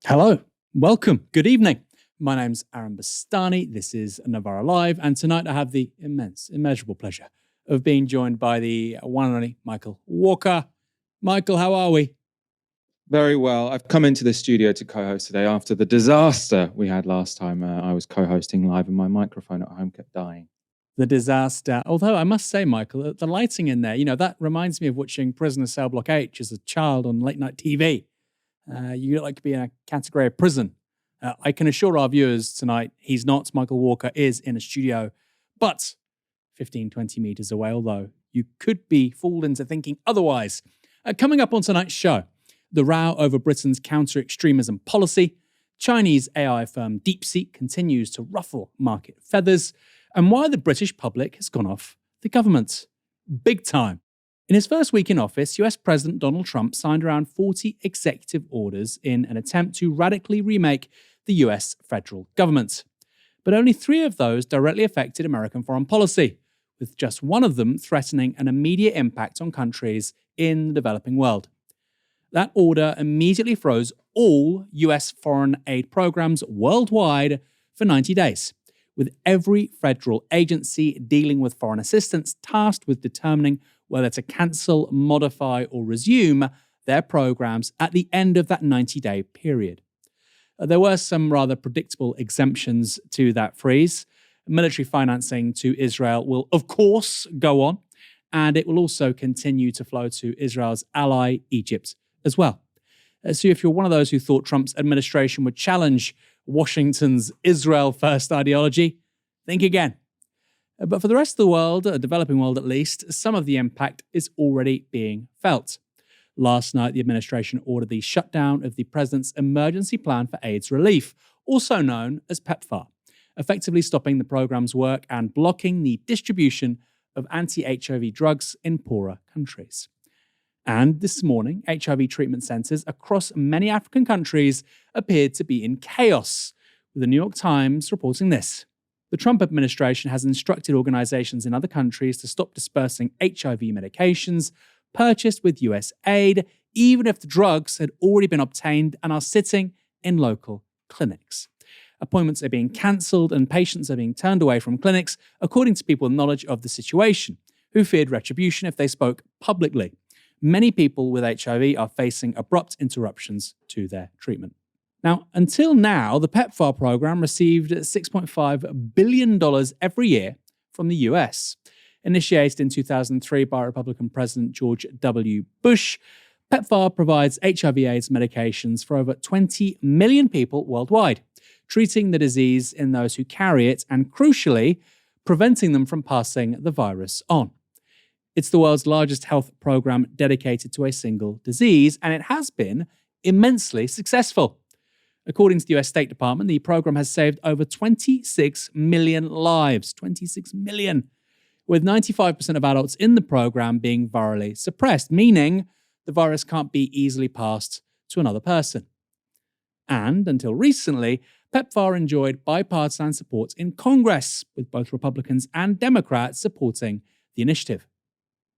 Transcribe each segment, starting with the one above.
Hello, welcome, good evening. My name's Aaron Bastani. This is Novara Live, and tonight I have the immeasurable pleasure of being joined by the one and only Michael Walker. Michael, how are we? Very well. I've come into the studio to co-host today after the disaster we had last time. I was co-hosting live and my microphone at home kept dying. The disaster. Although I must say, Michael, the lighting in there, that reminds me of watching Prisoner Cell Block H as a child on late night TV. You look like to be in a category of prison. I can assure our viewers tonight, he's not. Michael Walker is in a studio, but 15, 20 meters away, although you could be fooled into thinking otherwise. Coming up on tonight's show, the row over Britain's counter-extremism policy, Chinese AI firm DeepSeek continues to ruffle market feathers, and why the British public has gone off the government. Big time. In his first week in office, US President Donald Trump signed around 40 executive orders in an attempt to radically remake the US federal government. But only 3 of those directly affected American foreign policy, with just one of them threatening an immediate impact on countries in the developing world. That order immediately froze all US foreign aid programs worldwide for 90 days, with every federal agency dealing with foreign assistance tasked with determining whether to cancel, modify, or resume their programs at the end of that 90-day period. There were some rather predictable exemptions to that freeze. Military financing to Israel will, of course, go on, and it will also continue to flow to Israel's ally, Egypt, as well. So if you're one of those who thought Trump's administration would challenge Washington's Israel-first ideology, think again. But for the rest of the world, the developing world at least, some of the impact is already being felt. Last night, the administration ordered the shutdown of the president's emergency plan for AIDS relief, also known as PEPFAR, effectively stopping the program's work and blocking the distribution of anti-HIV drugs in poorer countries. And this morning, HIV treatment centers across many African countries appeared to be in chaos, with the New York Times reporting this. The Trump administration has instructed organizations in other countries to stop dispersing HIV medications purchased with US aid, even if the drugs had already been obtained and are sitting in local clinics. Appointments are being cancelled and patients are being turned away from clinics, according to people with knowledge of the situation, who feared retribution if they spoke publicly. Many people with HIV are facing abrupt interruptions to their treatment. Now, until now, the PEPFAR program received $6.5 billion every year from the US. Initiated in 2003 by Republican President George W. Bush, PEPFAR provides HIV/AIDS medications for over 20 million people worldwide, treating the disease in those who carry it and, crucially, preventing them from passing the virus on. It's the world's largest health program dedicated to a single disease, and it has been immensely successful. According to the US State Department, the program has saved over 26 million lives, 26 million, with 95% of adults in the program being virally suppressed, meaning the virus can't be easily passed to another person. And until recently, PEPFAR enjoyed bipartisan support in Congress, with both Republicans and Democrats supporting the initiative.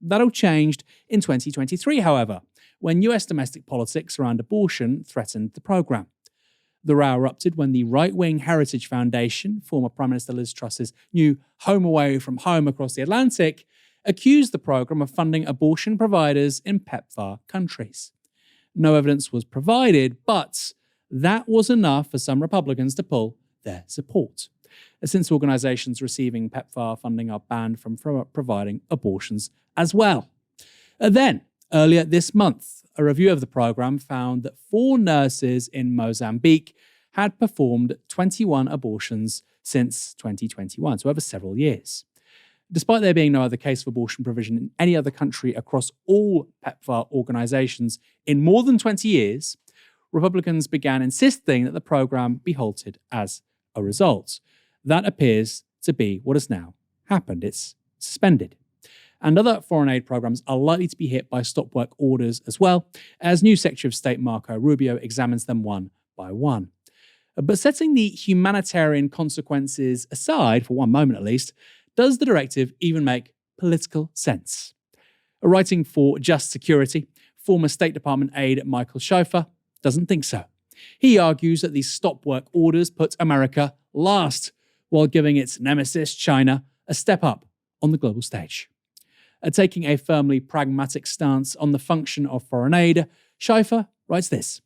That all changed in 2023, however, when US domestic politics around abortion threatened the program. The row erupted when the right-wing Heritage Foundation, former Prime Minister Liz Truss's new home away from home across the Atlantic, accused the program of funding abortion providers in PEPFAR countries. No evidence was provided, but that was enough for some Republicans to pull their support, since organizations receiving PEPFAR funding are banned from providing abortions as well. Then, earlier this month, a review of the program found that 4 nurses in Mozambique had performed 21 abortions since 2021, so over several years. Despite there being no other case of abortion provision in any other country across all PEPFAR organizations in more than 20 years, Republicans began insisting that the program be halted as a result. That appears to be what has now happened. It's suspended. And other foreign aid programs are likely to be hit by stop work orders as well, as new Secretary of State Marco Rubio examines them one by one. But setting the humanitarian consequences aside, for one moment at least, does the directive even make political sense? Writing for Just Security, former State Department aide Michael Schofer doesn't think so. He argues that these stop work orders put America last, while giving its nemesis, China, a step up on the global stage. Taking a firmly pragmatic stance on the function of foreign aid, Schäfer writes this: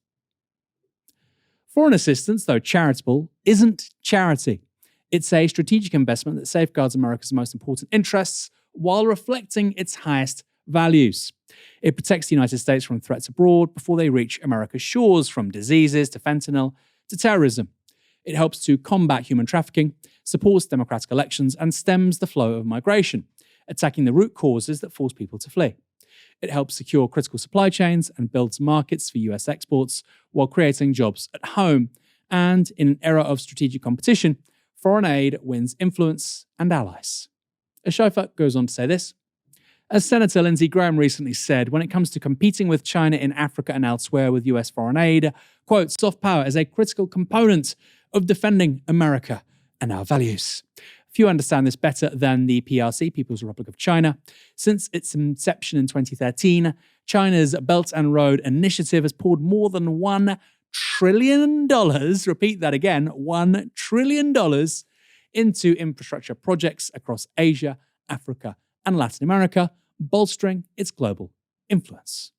foreign assistance, though charitable, isn't charity. It's a strategic investment that safeguards America's most important interests while reflecting its highest values. It protects the United States from threats abroad before they reach America's shores, from diseases to fentanyl to terrorism. It helps to combat human trafficking, supports democratic elections, and stems the flow of migration, attacking the root causes that force people to flee. It helps secure critical supply chains and builds markets for US exports while creating jobs at home. And in an era of strategic competition, foreign aid wins influence and allies. Schäfer goes on to say this: as Senator Lindsey Graham recently said, when it comes to competing with China in Africa and elsewhere with US foreign aid, quote, soft power is a critical component of defending America and our values. Few understand this better than the PRC, People's Republic of China. Since its inception in 2013, China's Belt and Road Initiative has poured more than $1 trillion, repeat that again, $1 trillion into infrastructure projects across Asia, Africa, and Latin America, bolstering its global influence.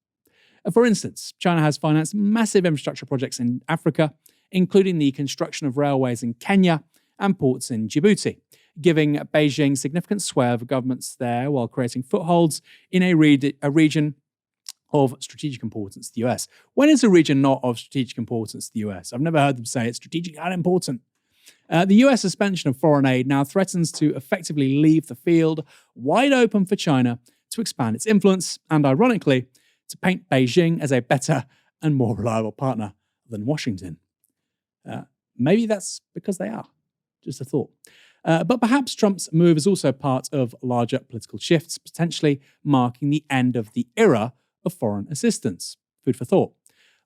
For instance, China has financed massive infrastructure projects in Africa, including the construction of railways in Kenya and ports in Djibouti, giving Beijing significant sway over governments there while creating footholds in a region of strategic importance to the US. When is a region not of strategic importance to the US? I've never heard them say it's strategically unimportant. The US suspension of foreign aid now threatens to effectively leave the field wide open for China to expand its influence and, ironically, to paint Beijing as a better and more reliable partner than Washington. Maybe that's because they are. Just a thought. But perhaps Trump's move is also part of larger political shifts, potentially marking the end of the era of foreign assistance. Food for thought.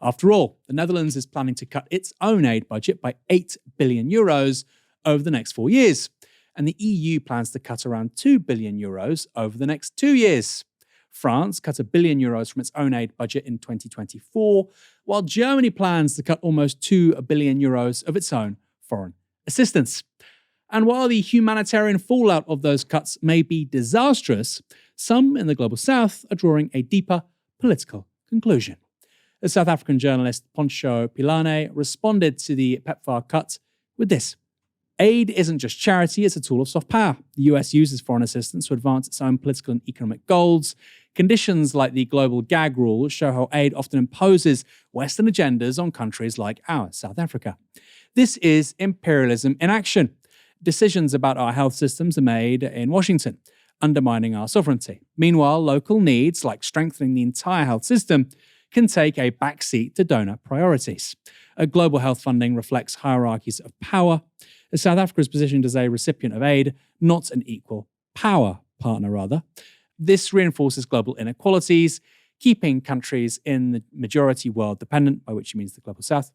After all, the Netherlands is planning to cut its own aid budget by 8 billion euros over the next 4 years, and the EU plans to cut around 2 billion euros over the next 2 years. France cut 1 billion euros from its own aid budget in 2024, while Germany plans to cut almost 2 billion euros of its own foreign assistance. And while the humanitarian fallout of those cuts may be disastrous, some in the global south are drawing a deeper political conclusion. The South African journalist Poncho Pilane responded to the PEPFAR cut with this: aid isn't just charity, it's a tool of soft power. The US uses foreign assistance to advance its own political and economic goals. Conditions like the global gag rule show how aid often imposes Western agendas on countries like ours, South Africa. This is imperialism in action. Decisions about our health systems are made in Washington, undermining our sovereignty. Meanwhile, local needs, like strengthening the entire health system, can take a backseat to donor priorities. Global health funding reflects hierarchies of power. South Africa is positioned as a recipient of aid, not an equal power partner, rather. This reinforces global inequalities, keeping countries in the majority world dependent, by which he means the global south.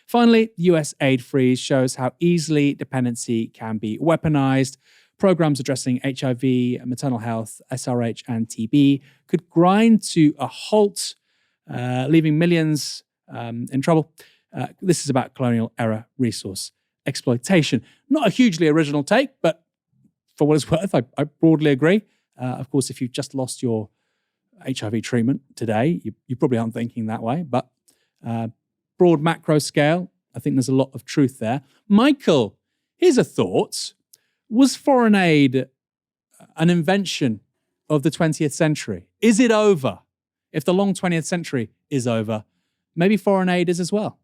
Finally, the US aid freeze shows how easily dependency can be weaponized. Programs addressing HIV, maternal health, SRH, and TB could grind to a halt, leaving millions in trouble. This is about colonial-era resource exploitation. Not a hugely original take, but for what it's worth, I broadly agree. Of course, if you've just lost your HIV treatment today, you probably aren't thinking that way, but broad macro scale, I think there's a lot of truth there. Michael, here's a thought. Was foreign aid an invention of the 20th century? Is it over? If the long 20th century is over, maybe foreign aid is as well.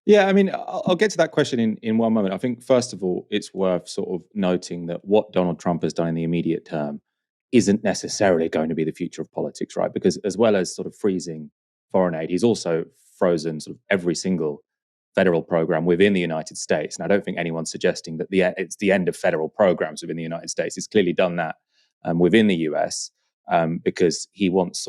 Yeah, I mean, I'll get to that question in one moment. I think, first of all, it's worth sort of noting that what Donald Trump has done in the immediate term isn't necessarily going to be the future of politics, right? Because as well as sort of freezing foreign aid, he's also frozen sort of every single federal program within the United States. And I don't think anyone's suggesting that it's the end of federal programs within the United States. He's clearly done that within the US because he wants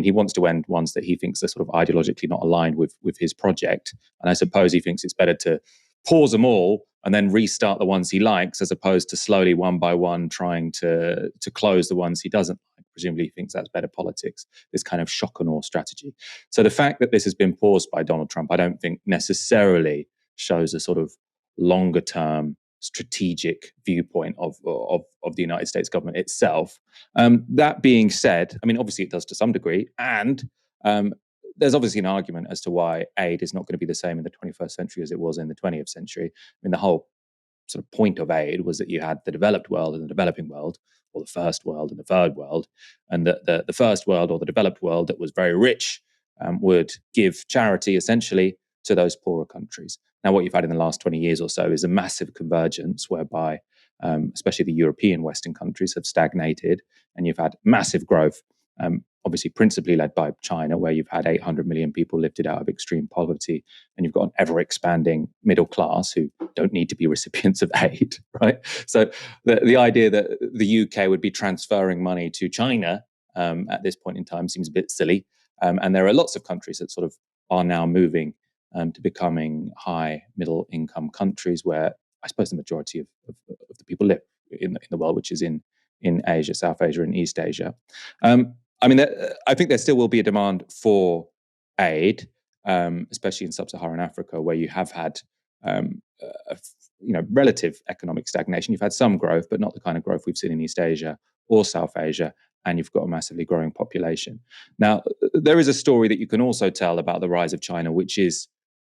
he wants to end ones that he thinks are sort of ideologically not aligned with his project. And I suppose he thinks it's better to pause them all and then restart the ones he likes, as opposed to slowly one by one trying to close the ones he doesn't like. presumably he thinks that's better politics, this kind of shock and awe strategy. So the fact that this has been paused by Donald Trump, I don't think necessarily shows a sort of longer term strategic viewpoint of the United States government itself. That being said, I mean, obviously it does to some degree, and there's obviously an argument as to why aid is not going to be the same in the 21st century as it was in the 20th century. I mean, the whole sort of point of aid was that you had the developed world and the developing world, or the first world and the third world, and the first world or the developed world that was very rich would give charity essentially to those poorer countries. Now, what you've had in the last 20 years or so is a massive convergence whereby especially the European Western countries have stagnated, and you've had massive growth, obviously principally led by China, where you've had 800 million people lifted out of extreme poverty, and you've got an ever-expanding middle class who don't need to be recipients of aid, right? So the idea that the UK would be transferring money to China at this point in time seems a bit silly. And there are lots of countries that sort of are now moving to becoming high middle income countries where I suppose the majority of the people live in the world, which is in Asia, South Asia, and East Asia. I mean, I think there still will be a demand for aid, especially in sub-Saharan Africa, where you have had relative economic stagnation. You've had some growth, but not the kind of growth we've seen in East Asia or South Asia, and you've got a massively growing population. Now, there is a story that you can also tell about the rise of China, which is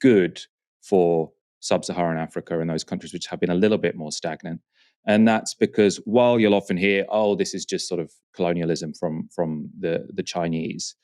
good for sub-Saharan Africa and those countries which have been a little bit more stagnant. And that's because while you'll often hear, oh, this is just sort of colonialism from the Chinese,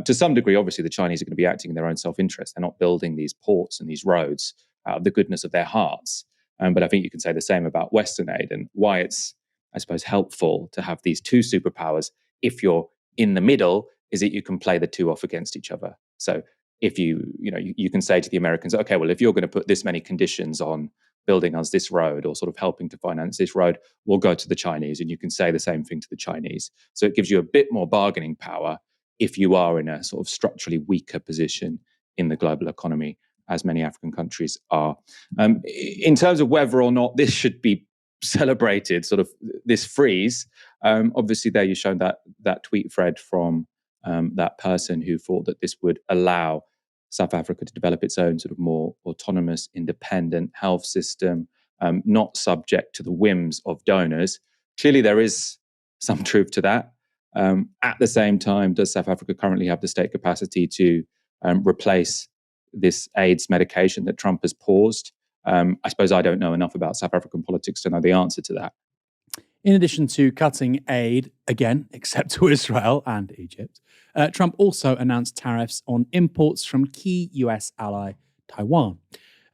to some degree, obviously, the Chinese are going to be acting in their own self-interest. They're not building these ports and these roads out of the goodness of their hearts. But I think you can say the same about Western aid, and why it's, I suppose, helpful to have these two superpowers if you're in the middle is that you can play the two off against each other. So if you can say to the Americans, okay, well, if you're going to put this many conditions on building us this road or sort of helping to finance this road, we'll go to the Chinese, and you can say the same thing to the Chinese. So it gives you a bit more bargaining power if you are in a sort of structurally weaker position in the global economy, as many African countries are. In terms of whether or not this should be celebrated, sort of this freeze, obviously there you showed that tweet thread from that person who thought that this would allow South Africa to develop its own sort of more autonomous, independent health system, not subject to the whims of donors. Clearly, there is some truth to that. At the same time, does South Africa currently have the state capacity to replace this AIDS medication that Trump has paused? I suppose I don't know enough about South African politics to know the answer to that. In addition to cutting aid, again, except to Israel and Egypt, Trump also announced tariffs on imports from key US ally Taiwan.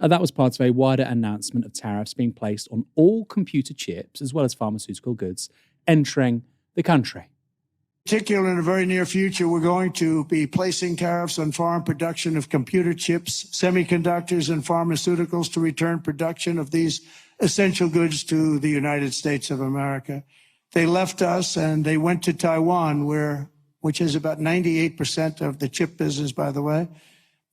That was part of a wider announcement of tariffs being placed on all computer chips, as well as pharmaceutical goods, entering the country. Particularly in the very near future, we're going to be placing tariffs on foreign production of computer chips, semiconductors, and pharmaceuticals to return production of these essential goods to the United States of America. They left us and they went to Taiwan, which is about 98% of the chip business, by the way.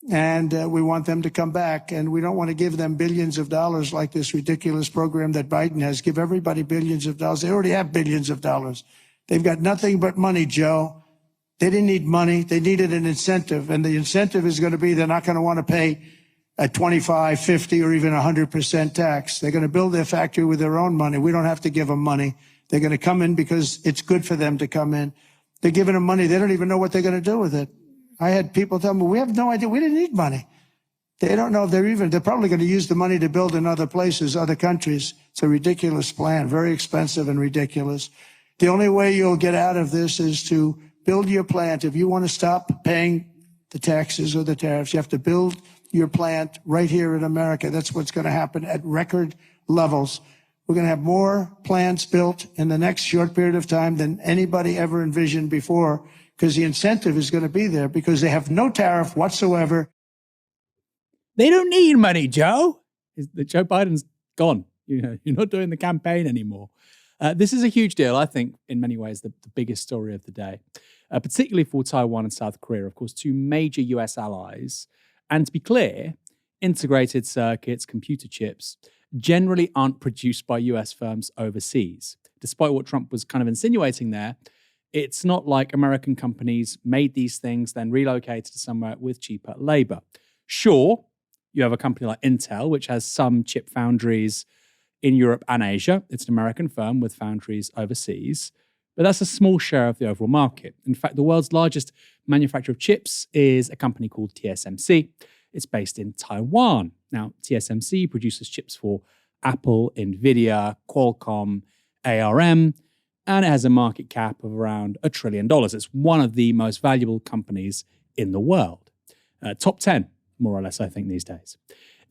And we want them to come back. And we don't want to give them billions of dollars like this ridiculous program that Biden has. Give everybody billions of dollars. They already have billions of dollars. They've got nothing but money, Joe. They didn't need money. They needed an incentive. And the incentive is going to be they're not going to want to pay a 25, 50, or even 100% tax. They're going to build their factory with their own money. We don't have to give them money. They're going to come in because it's good for them to come in. They're giving them money. They don't even know what they're going to do with it. I had people tell me, we have no idea. We didn't need money. They don't know if they're probably going to use the money to build in other places, other countries. It's a ridiculous plan, very expensive and ridiculous. The only way you'll get out of this is to build your plant. If you want to stop paying the taxes or the tariffs, you have to build your plant right here in America. That's what's going to happen at record levels. We're going to have more plants built in the next short period of time than anybody ever envisioned before, because the incentive is going to be there because they have no tariff whatsoever. They don't need money, Joe. Joe Biden's gone. You're not doing the campaign anymore. This is a huge deal, I think, in many ways, the biggest story of the day, particularly for Taiwan and South Korea, of course, two major US allies. And to be clear, integrated circuits, computer chips, generally aren't produced by US firms overseas. Despite what Trump was kind of insinuating there, It's not like American companies made these things, then relocated to somewhere with cheaper labor. Sure, you have a company like Intel, which has some chip foundries in Europe and Asia. It's an American firm with foundries overseas, but that's a small share of the overall market. In fact, the world's largest manufacturer of chips is a company called TSMC. It's based in Taiwan. Now, TSMC produces chips for Apple, Nvidia, Qualcomm, ARM, and it has a market cap of around $1 trillion. It's one of the most valuable companies in the world. Top 10, more or less, I think, these days.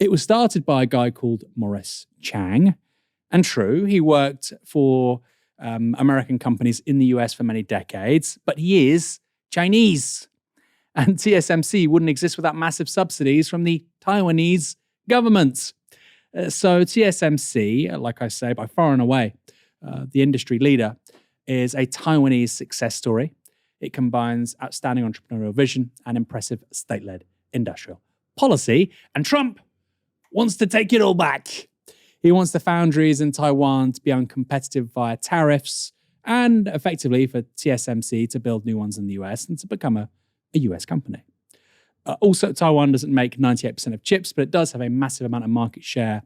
It was started by a guy called Morris Chang. And true, he worked for American companies in the US for many decades, but he is Chinese. And TSMC wouldn't exist without massive subsidies from the Taiwanese government. So TSMC, like I say, by far and away, the industry leader, is a Taiwanese success story. It combines outstanding entrepreneurial vision and impressive state-led industrial policy. And Trump wants to take it all back. He wants the foundries in Taiwan to be uncompetitive via tariffs and effectively for TSMC to build new ones in the US and to become a US company. Also, Taiwan doesn't make 98% of chips, but it does have a massive amount of market share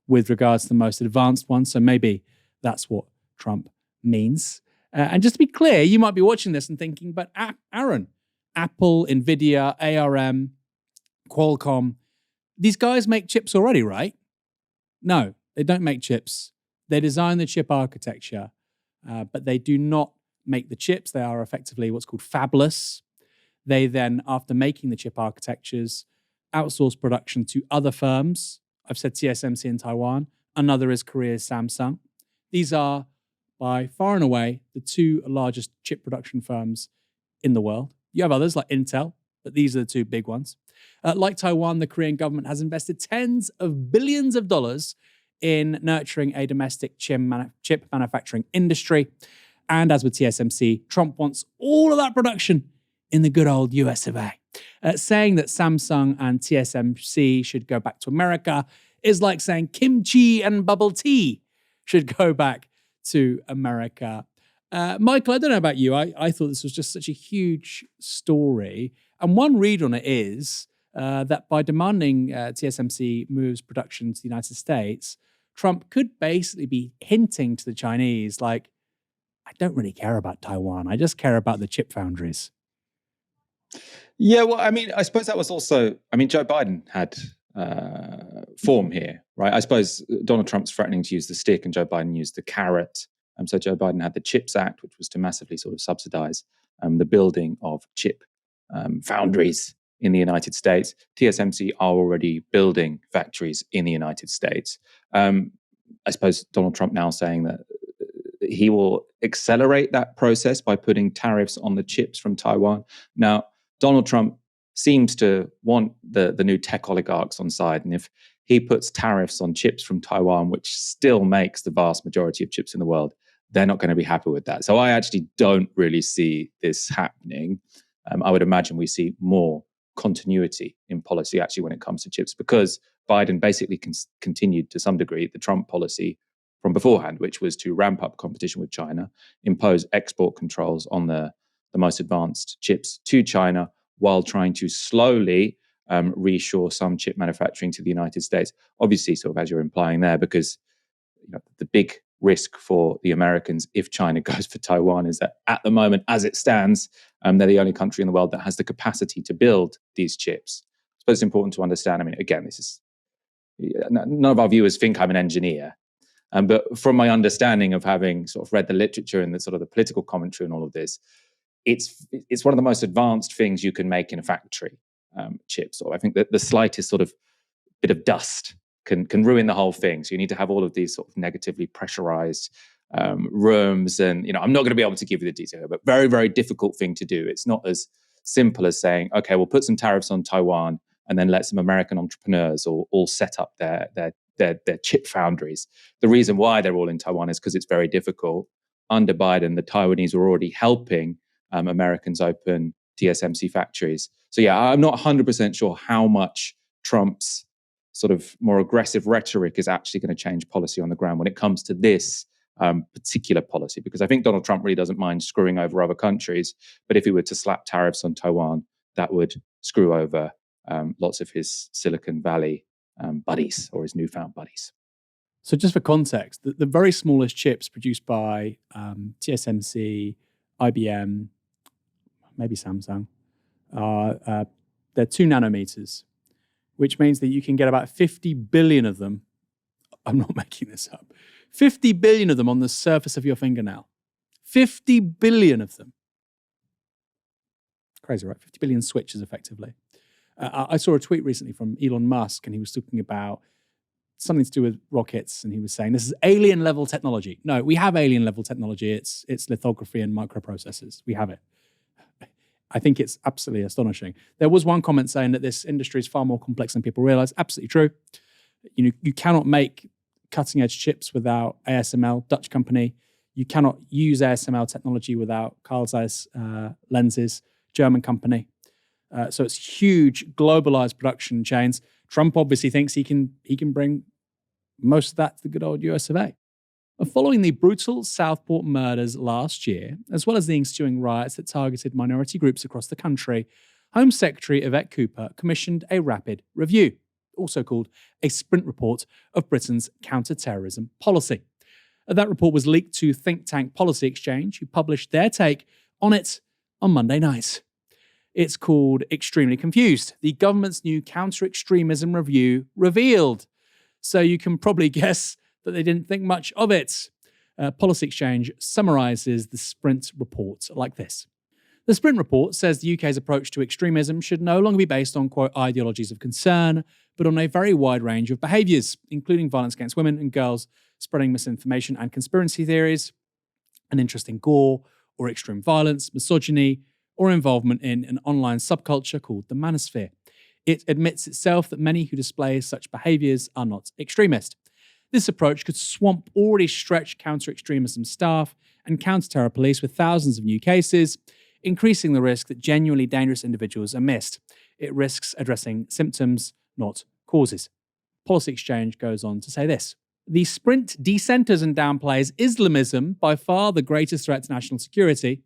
with regards to the most advanced ones. So maybe that's what Trump means. And just to be clear, you might be watching this and thinking, but Aaron, Apple, Nvidia, ARM, Qualcomm, these guys make chips already, right? No, they don't make chips. They design the chip architecture, but they do not make the chips. They are effectively what's called fabless. They then, after making the chip architectures, outsource production to other firms. I've said TSMC in Taiwan. Another is Korea's Samsung. These are, by far and away, the two largest chip production firms in the world. You have others like Intel, but these are the two big ones. Like Taiwan, the Korean government has invested tens of billions of dollars in nurturing a domestic chip manufacturing industry. And as with TSMC, Trump wants all of that production in the good old US of A. Saying that Samsung and TSMC should go back to America is like saying kimchi and bubble tea should go back to America. Michael, I don't know about you. I thought this was just such a huge story. And one read on it is that by demanding TSMC moves production to the United States, Trump could basically be hinting to the Chinese, like, I don't really care about Taiwan. I just care about the chip foundries. Yeah, well, I mean, I suppose that was also, I mean, Joe Biden had form here, right? I suppose Donald Trump's threatening to use the stick and Joe Biden used the carrot. So Joe Biden had the CHIPS Act, which was to massively sort of subsidize the building of chip foundries in the United States. TSMC are already building factories in the United States. I suppose Donald Trump now saying that he will accelerate that process by putting tariffs on the chips from Taiwan. Now, Donald Trump seems to want the new tech oligarchs on side. And if he puts tariffs on chips from Taiwan, which still makes the vast majority of chips in the world, they're not going to be happy with that. So I actually don't really see this happening. I would imagine we see more continuity in policy actually when it comes to chips, because Biden basically continued to some degree the Trump policy from beforehand, which was to ramp up competition with China, impose export controls on the most advanced chips to China, while trying to slowly reshore some chip manufacturing to the United States. Obviously, sort of as you're implying there, because the big risk for the Americans if China goes for Taiwan is that at the moment, as it stands, they're the only country in the world that has the capacity to build these chips. I suppose it's important to understand, I mean, again, this is, none of our viewers think I'm an engineer, but from my understanding of having sort of read the literature and the sort of the political commentary and all of this, it's one of the most advanced things you can make in a factory, chips. So I think that the slightest sort of bit of dust can ruin the whole thing. So you need to have all of these sort of negatively pressurized rooms. And, I'm not going to be able to give you the detail, but very, very difficult thing to do. It's not as simple as saying, okay, we'll put some tariffs on Taiwan and then let some American entrepreneurs all set up their chip foundries. The reason why they're all in Taiwan is because it's very difficult. Under Biden, the Taiwanese were already helping Americans open TSMC factories. So yeah, I'm not 100% sure how much Trump's sort of more aggressive rhetoric is actually going to change policy on the ground when it comes to this particular policy, because I think Donald Trump really doesn't mind screwing over other countries. But if he were to slap tariffs on Taiwan, that would screw over lots of his Silicon Valley buddies or his newfound buddies. So just for context, the very smallest chips produced by TSMC, IBM, maybe Samsung, they're 2 nanometers, which means that you can get about 50 billion of them. I'm not making this up. 50 billion of them on the surface of your fingernail. 50 billion of them. Crazy, right? 50 billion switches, effectively. I saw a tweet recently from Elon Musk, and he was talking about something to do with rockets, and he was saying this is alien level technology. No, we have alien level technology. It's lithography and microprocessors. We have it. I think it's absolutely astonishing. There was one comment saying that this industry is far more complex than people realize. Absolutely true. You cannot make cutting edge chips without ASML, Dutch company. You cannot use ASML technology without Carl Zeiss lenses, German company. So it's huge globalized production chains. Trump obviously thinks he can bring most of that to the good old US of A. Following the brutal Southport murders last year, as well as the ensuing riots that targeted minority groups across the country, Home Secretary Yvette Cooper commissioned a rapid review, also called a sprint report of Britain's counter-terrorism policy. That report was leaked to think tank Policy Exchange, who published their take on it on Monday night. It's called Extremely Confused, the government's new counter-extremism review revealed. So you can probably guess that they didn't think much of it. Policy Exchange summarizes the Sprint report like this. The Sprint report says the UK's approach to extremism should no longer be based on, quote, ideologies of concern, but on a very wide range of behaviours, including violence against women and girls, spreading misinformation and conspiracy theories, an interest in gore or extreme violence, misogyny, or involvement in an online subculture called the manosphere. It admits itself that many who display such behaviours are not extremist. This approach could swamp already stretched counter-extremism staff and counter-terror police with thousands of new cases, increasing the risk that genuinely dangerous individuals are missed. It risks addressing symptoms, not causes. Policy Exchange goes on to say this. The Sprint decenters and downplays Islamism, by far the greatest threat to national security.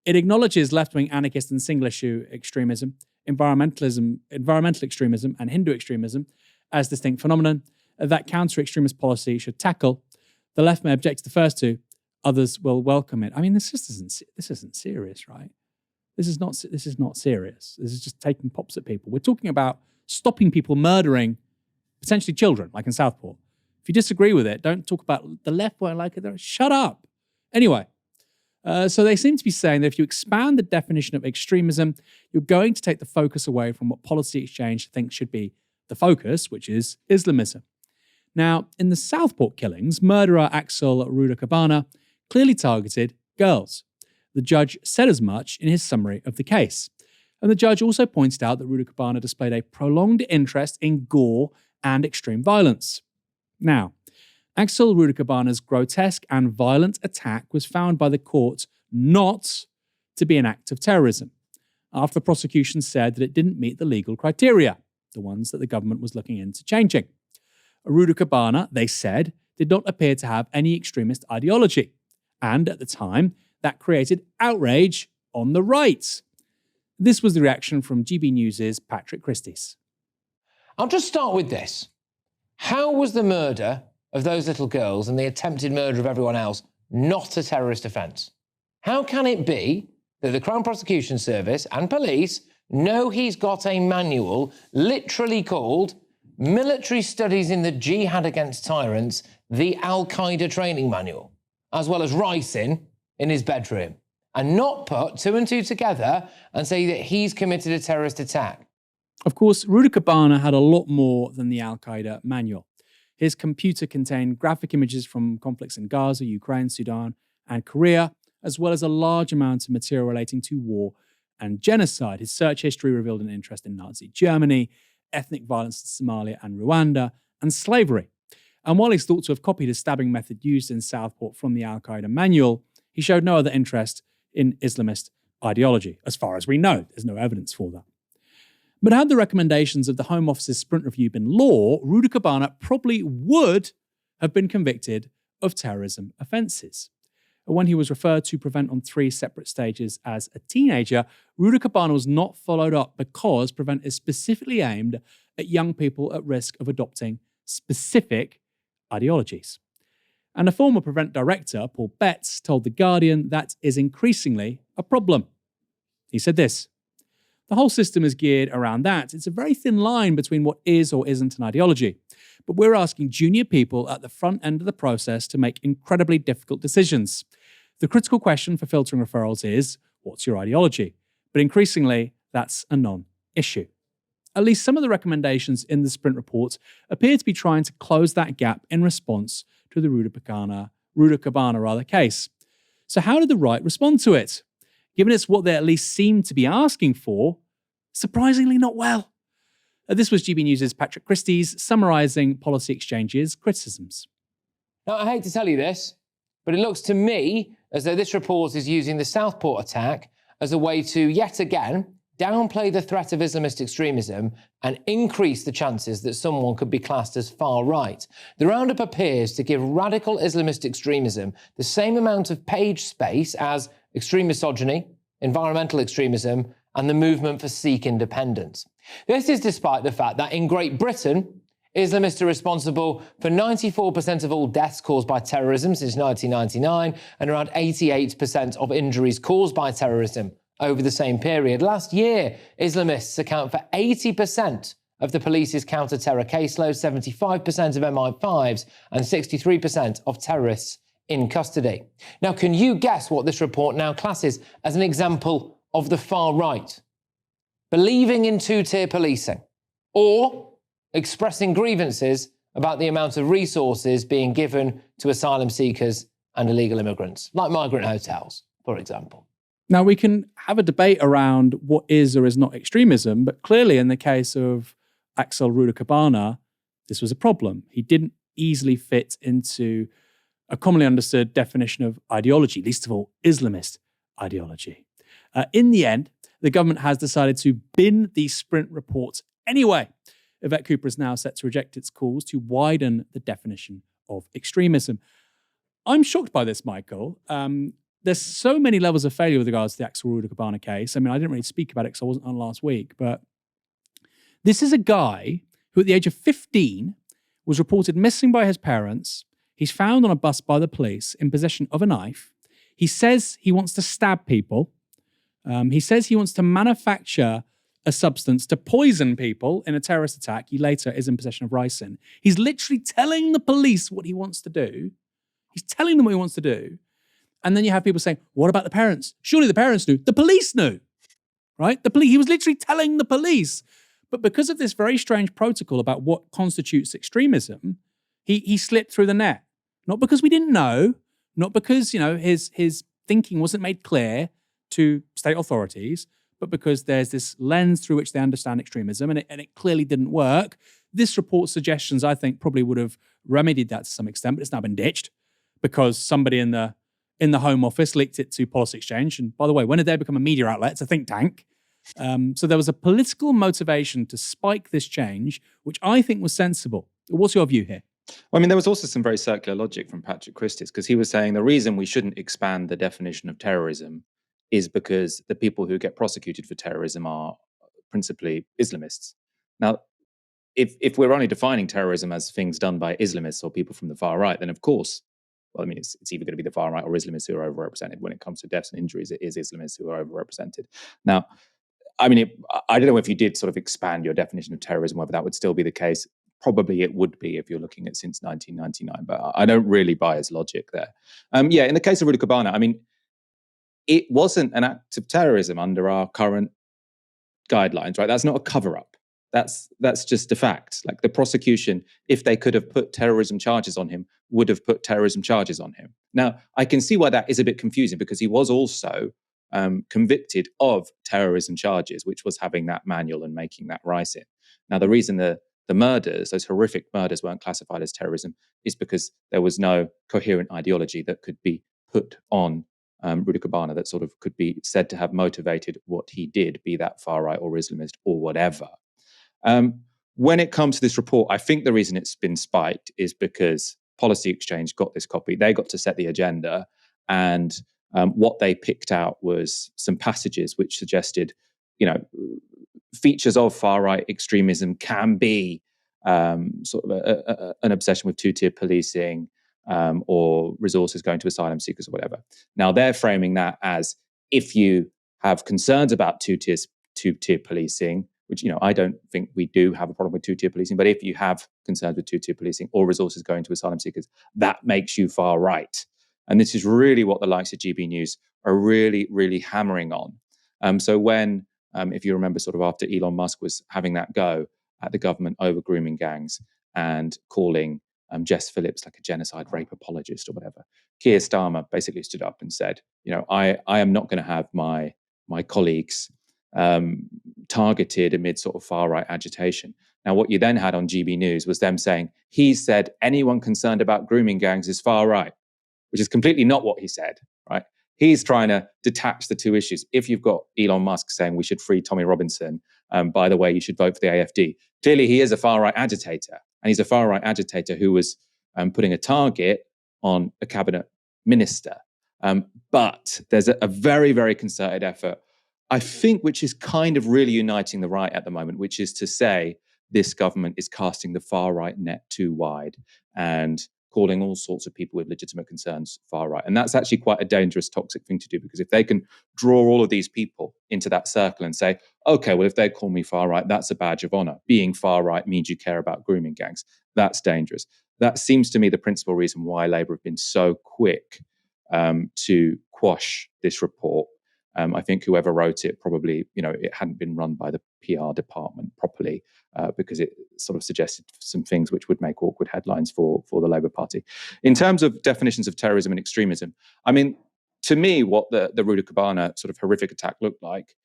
It acknowledges left-wing anarchist and single-issue extremism, environmental extremism, and Hindu extremism as distinct phenomenon that counter-extremist policy should tackle. The left may object to the first two; others will welcome it. I mean, this isn't serious, right? This is not serious. This is just taking pops at people. We're talking about stopping people murdering potentially children, like in Southport. If you disagree with it, don't talk about the left won't like it. Shut up. Anyway. So they seem to be saying that if you expand the definition of extremism, you're going to take the focus away from what Policy Exchange thinks should be the focus, which is Islamism. Now, in the Southport killings, murderer Axel Rudakabana clearly targeted girls. The judge said as much in his summary of the case. And the judge also pointed out that Rudakabana displayed a prolonged interest in gore and extreme violence. Now, Axel Rudakabana's grotesque and violent attack was found by the court not to be an act of terrorism, after the prosecution said that it didn't meet the legal criteria, the ones that the government was looking into changing. Rudakabana, they said, did not appear to have any extremist ideology, and at the time, that created outrage on the right. This was the reaction from GB News' Patrick Christys. I'll just start with this. How was the murder of those little girls and the attempted murder of everyone else not a terrorist offence? How can it be that the Crown Prosecution Service and police know he's got a manual literally called Military Studies in the Jihad Against Tyrants, the Al-Qaeda Training Manual, as well as writing in his bedroom, and not put two and two together and say that he's committed a terrorist attack? Of course, Rudakabana had a lot more than the Al-Qaeda manual. His computer contained graphic images from conflicts in Gaza, Ukraine, Sudan, and Korea, as well as a large amount of material relating to war and genocide. His search history revealed an interest in Nazi Germany, ethnic violence in Somalia and Rwanda, and slavery. And while he's thought to have copied a stabbing method used in Southport from the Al-Qaeda manual, he showed no other interest in Islamist ideology. As far as we know, there's no evidence for that. But had the recommendations of the Home Office's Sprint Review been law, Rudakabana probably would have been convicted of terrorism offences. When he was referred to Prevent on 3 separate stages as a teenager, Ruda Cabana was not followed up because Prevent is specifically aimed at young people at risk of adopting specific ideologies. And a former Prevent director, Paul Betts, told The Guardian that is increasingly a problem. He said this: "The whole system is geared around that. It's a very thin line between what is or isn't an ideology. But we're asking junior people at the front end of the process to make incredibly difficult decisions. The critical question for filtering referrals is, what's your ideology? But increasingly, that's a non-issue." At least some of the recommendations in the Sprint report appear to be trying to close that gap in response to the Ruda Cabana case. So how did the right respond to it? Given it's what they at least seem to be asking for, surprisingly not well. This was GB News' Patrick Christie's summarising Policy Exchange's criticisms. Now, I hate to tell you this, but it looks to me as though this report is using the Southport attack as a way to, yet again, downplay the threat of Islamist extremism and increase the chances that someone could be classed as far right. The roundup appears to give radical Islamist extremism the same amount of page space as extreme misogyny, environmental extremism, and the movement for Sikh independence. This is despite the fact that in Great Britain, Islamists are responsible for 94% of all deaths caused by terrorism since 1999 and around 88% of injuries caused by terrorism over the same period. Last year, Islamists account for 80% of the police's counter-terror caseload, 75% of MI5s, and 63% of terrorists in custody. Now, can you guess what this report now classes as an example of the far right? Believing in two-tier policing, or expressing grievances about the amount of resources being given to asylum seekers and illegal immigrants, like migrant hotels, for example. Now, we can have a debate around what is or is not extremism, but clearly in the case of Axel Ruda Cabana, this was a problem. He didn't easily fit into a commonly understood definition of ideology, least of all Islamist ideology. In the end, the government has decided to bin the Sprint report anyway. Yvette Cooper is now set to reject its calls to widen the definition of extremism. I'm shocked by this, Michael. There's so many levels of failure with regards to the Axel Ruda Cabana case. I mean, I didn't really speak about it because I wasn't on last week, but this is a guy who at the age of 15 was reported missing by his parents. He's found on a bus by the police in possession of a knife. He says he wants to stab people. He says he wants to manufacture a substance to poison people in a terrorist attack. He later is in possession of ricin. He's literally telling the police what he wants to do. He's telling them what he wants to do. And then you have people saying, what about the parents? Surely the parents knew. The police knew, right? He was literally telling the police. But because of this very strange protocol about what constitutes extremism, he slipped through the net. Not because we didn't know, not because, his thinking wasn't made clear to state authorities, but because there's this lens through which they understand extremism, and it clearly didn't work. This report's suggestions, I think, probably would have remedied that to some extent, but it's now been ditched because somebody in the Home Office leaked it to Policy Exchange. And by the way, when did they become a media outlet? It's a think tank. So there was a political motivation to spike this change, which I think was sensible. What's your view here? Well, I mean, there was also some very circular logic from Patrick Christie's, because he was saying the reason we shouldn't expand the definition of terrorism is because the people who get prosecuted for terrorism are principally Islamists. Now, if we're only defining terrorism as things done by Islamists or people from the far right, then of course, well, I mean, it's either going to be the far right or Islamists who are overrepresented. When it comes to deaths and injuries, it is Islamists who are overrepresented. Now, I mean, I don't know if you did sort of expand your definition of terrorism, whether that would still be the case. Probably it would be if you're looking at since 1999, but I don't really buy his logic there. In the case of Ruda Cabana, I mean, it wasn't an act of terrorism under our current guidelines, right? That's not a cover-up. That's just a fact. Like, the prosecution, if they could have put terrorism charges on him, would have put terrorism charges on him. Now, I can see why that is a bit confusing, because he was also convicted of terrorism charges, which was having that manual and making that ricin. Now, the reason the murders, those horrific murders, weren't classified as terrorism is because there was no coherent ideology that could be put on Ruda Cabana that sort of could be said to have motivated what he did, be that far right or Islamist or whatever. When it comes to this report, I think the reason it's been spiked is because Policy Exchange got this copy. They got to set the agenda, and what they picked out was some passages which suggested, features of far-right extremism can be sort of an obsession with two-tier policing, or resources going to asylum seekers or whatever. Now, they're framing that as, if you have concerns about two-tier policing, which, I don't think we do have a problem with two-tier policing, but if you have concerns with two-tier policing or resources going to asylum seekers, that makes you far right. And this is really what the likes of GB News are really, really hammering on. So when, if you remember, sort of after Elon Musk was having that go at the government over grooming gangs and calling Jess Phillips like a genocide rape apologist or whatever, Keir Starmer basically stood up and said, I am not going to have my colleagues targeted amid sort of far-right agitation. Now, what you then had on GB News was them saying, he said anyone concerned about grooming gangs is far-right, which is completely not what he said, right? He's trying to detach the two issues. If you've got Elon Musk saying we should free Tommy Robinson, by the way, you should vote for the AFD. Clearly, he is a far-right agitator, and he's a far-right agitator who was putting a target on a cabinet minister. But there's a very, very concerted effort, I think, which is kind of really uniting the right at the moment, which is to say this government is casting the far-right net too wide and calling all sorts of people with legitimate concerns far right. And that's actually quite a dangerous, toxic thing to do, because if they can draw all of these people into that circle and say, okay, well, if they call me far right, that's a badge of honor. Being far right means you care about grooming gangs. That's dangerous. That seems to me the principal reason why Labour have been so quick to quash this report. I think whoever wrote it probably, it hadn't been run by the PR department properly, because it sort of suggested some things which would make awkward headlines for the Labour Party. In terms of definitions of terrorism and extremism, I mean, to me, what the Ruda Cabana sort of horrific attack looked like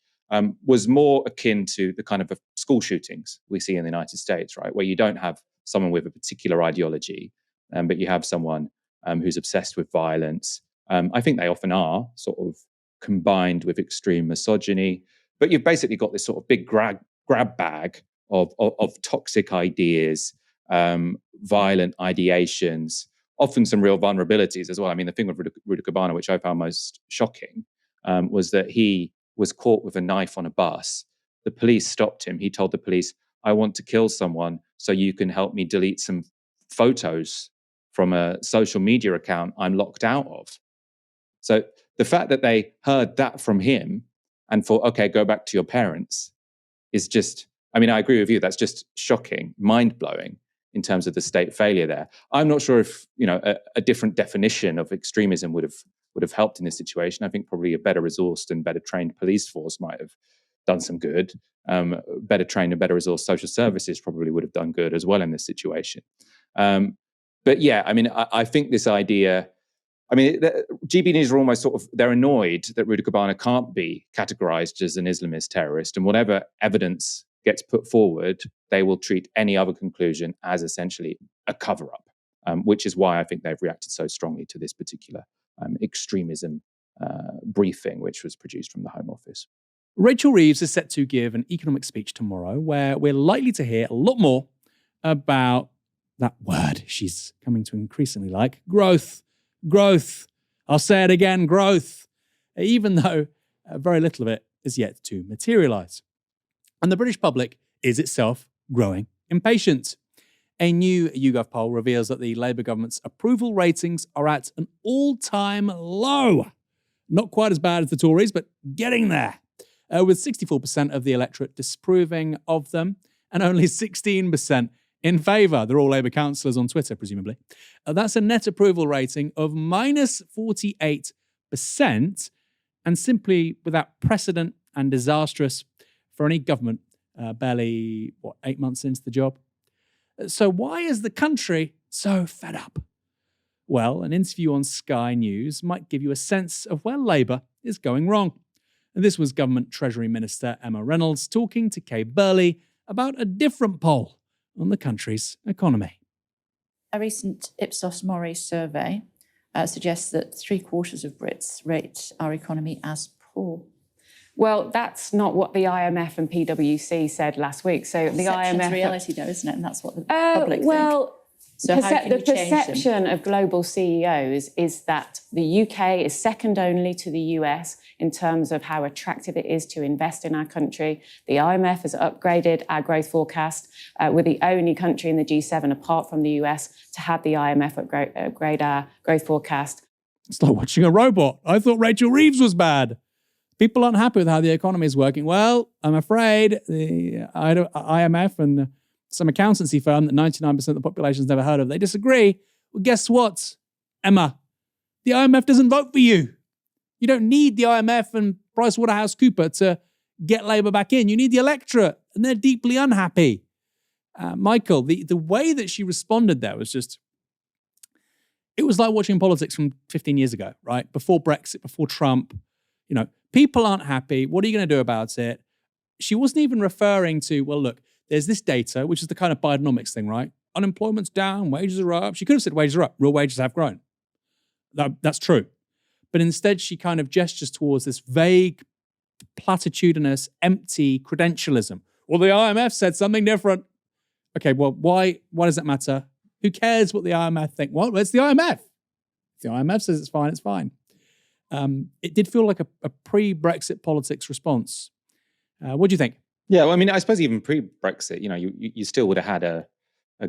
was more akin to the kind of school shootings we see in the United States, right, where you don't have someone with a particular ideology, but you have someone who's obsessed with violence. I think they often are sort of combined with extreme misogyny, but you've basically got this sort of big grab bag of toxic ideas, violent ideations, often some real vulnerabilities as well. I mean, the thing with Ruda Cabana, which I found most shocking, was that he was caught with a knife on a bus. The police stopped him. He told the police, I want to kill someone so you can help me delete some photos from a social media account I'm locked out of. So the fact that they heard that from him and thought, okay, go back to your parents, is just, I mean, I agree with you. That's just shocking, mind-blowing in terms of the state failure there. I'm not sure if, a different definition of extremism would have helped in this situation. I think probably a better resourced and better trained police force might have done some good. Better trained and better resourced social services probably would have done good as well in this situation. But yeah, I mean, I think this idea, I mean, GB News are almost sort of, they're annoyed that Ruda Cabana can't be categorized as an Islamist terrorist, and whatever evidence gets put forward, they will treat any other conclusion as essentially a cover-up, which is why I think they've reacted so strongly to this particular extremism briefing, which was produced from the Home Office. Rachel Reeves is set to give an economic speech tomorrow where we're likely to hear a lot more about that word she's coming to increasingly like, growth. Growth. I'll say it again, growth. Even though very little of it is yet to materialise. And the British public is itself growing impatient. A new YouGov poll reveals that the Labour government's approval ratings are at an all-time low. Not quite as bad as the Tories, but getting there. With 64% of the electorate disapproving of them and only 16% in favour. They're all Labour councillors on Twitter, presumably. That's a net approval rating of minus 48%, and simply without precedent and disastrous for any government barely, 8 months into the job. So why is the country so fed up? Well, an interview on Sky News might give you a sense of where Labour is going wrong. And this was Government Treasury Minister Emma Reynolds talking to Kay Burley about a different poll on the country's economy. A recent Ipsos Mori survey suggests that 3/4 of Brits rate our economy as poor. Well, that's not what the IMF and PwC said last week. So the Perception's IMF reality, though, isn't it? And that's what the public think. Well, So how can The you change them? perception of global CEOs is that the UK is second only to the US in terms of how attractive it is to invest in our country. The IMF has upgraded our growth forecast. We're the only country in the G7, apart from the US, to have the IMF upgrade our growth forecast. It's like watching a robot. I thought Rachel Reeves was bad. People aren't happy with how the economy is working. Well, I'm afraid the IMF and some accountancy firm that 99% of the population has never heard of, they disagree. Well, guess what, Emma? The IMF doesn't vote for you. You don't need the IMF and PricewaterhouseCoopers to get Labour back in. You need the electorate, and they're deeply unhappy. Michael, the way that she responded there was just, it was like watching politics from 15 years ago, right? Before Brexit, before Trump. You know, people aren't happy. What are you going to do about it? She wasn't even referring to, well, look, there's this data, which is the kind of Bidenomics thing, right? Unemployment's down, wages are up. She could have said wages are up. Real wages have grown. That's true. But instead, she kind of gestures towards this vague, platitudinous, empty credentialism. Well, the IMF said something different. Okay, well, why does that matter? Who cares what the IMF think? Well, it's the IMF. If the IMF says it's fine, it's fine. It did feel like a pre-Brexit politics response. What do you think? Yeah, well, I mean, I suppose even pre-Brexit, you still would have had a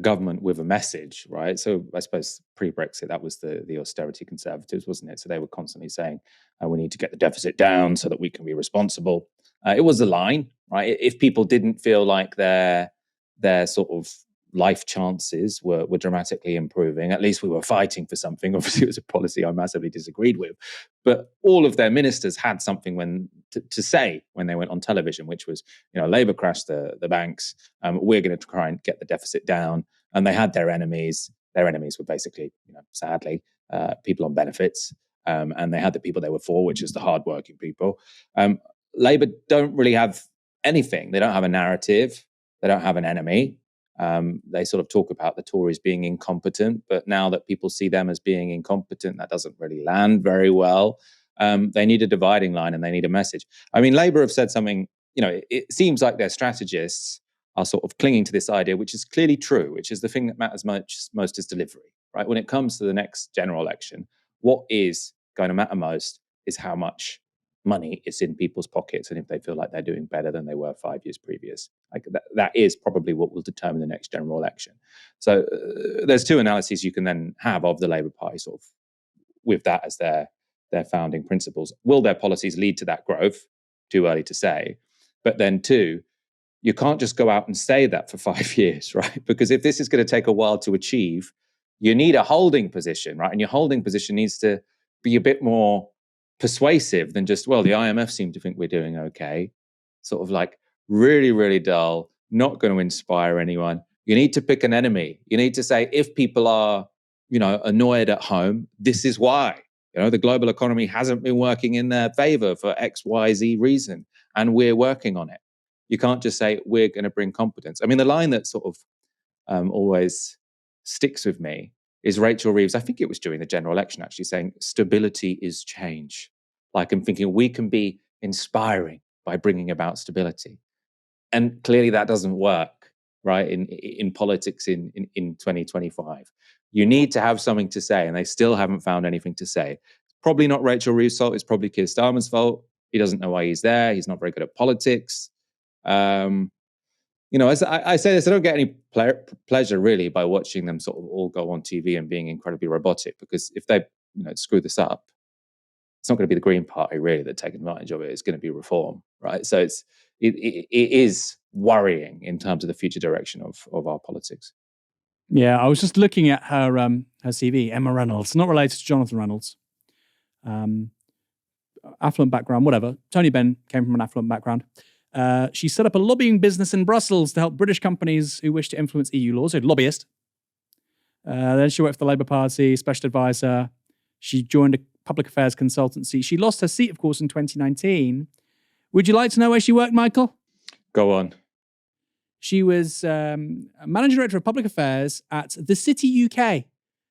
government with a message, right? So I suppose pre-Brexit, that was the austerity Conservatives, wasn't it? So they were constantly saying, we need to get the deficit down so that we can be responsible. It was a line, right? If people didn't feel like their sort of life chances were dramatically improving, at least we were fighting for something. Obviously, it was a policy I massively disagreed with. But all of their ministers had something to say when they went on television, which was, Labour crashed the banks. We're going to try and get the deficit down. And they had their enemies. Their enemies were basically, sadly, people on benefits. And they had the people they were for, which is the hardworking people. Labour don't really have anything. They don't have a narrative. They don't have an enemy. They sort of talk about the Tories being incompetent, but now that people see them as being incompetent, that doesn't really land very well. They need a dividing line and they need a message. I mean, Labour have said something, it seems like their strategists are sort of clinging to this idea, which is clearly true, which is the thing that matters most is delivery, right? When it comes to the next general election, what is going to matter most is how much money is in people's pockets and if they feel like they're doing better than they were 5 years previous. Like that is probably what will determine the next general election. So there's two analyses you can then have of the Labour Party sort of with that as their founding principles. Will their policies lead to that growth? Too early to say. But then two, you can't just go out and say that for 5 years, right? Because if this is going to take a while to achieve, you need a holding position, right? And your holding position needs to be a bit more persuasive than just, well, the IMF seem to think we're doing okay. Sort of like really, really dull, not going to inspire anyone. You need to pick an enemy. You need to say, if people are, annoyed at home, this is why. The global economy hasn't been working in their favor for X, Y, Z reason, and we're working on it. You can't just say, we're going to bring competence. I mean, the line that sort of always sticks with me is Rachel Reeves, I think it was during the general election, actually saying, stability is change. Like, I'm thinking we can be inspiring by bringing about stability. And clearly that doesn't work, right, in politics in 2025. You need to have something to say, and they still haven't found anything to say. It's probably not Rachel Reeves' fault. It's probably Keir Starmer's fault. He doesn't know why he's there. He's not very good at politics. As I say this, I don't get any pleasure really by watching them sort of all go on TV and being incredibly robotic, because if they screw this up, it's not going to be the Green Party really that take advantage of it. It's going to be Reform, right? So it is worrying in terms of the future direction of our politics. Yeah, I was just looking at her CV, Emma Reynolds, not related to Jonathan Reynolds. Affluent background, whatever. Tony Benn came from an affluent background. She set up a lobbying business in Brussels to help British companies who wish to influence EU laws, so lobbyist. Then she worked for the Labour Party, special advisor. She joined a public affairs consultancy. She lost her seat, of course, in 2019. Would you like to know where she worked, Michael? Go on. She was Managing Director of Public Affairs at The City UK,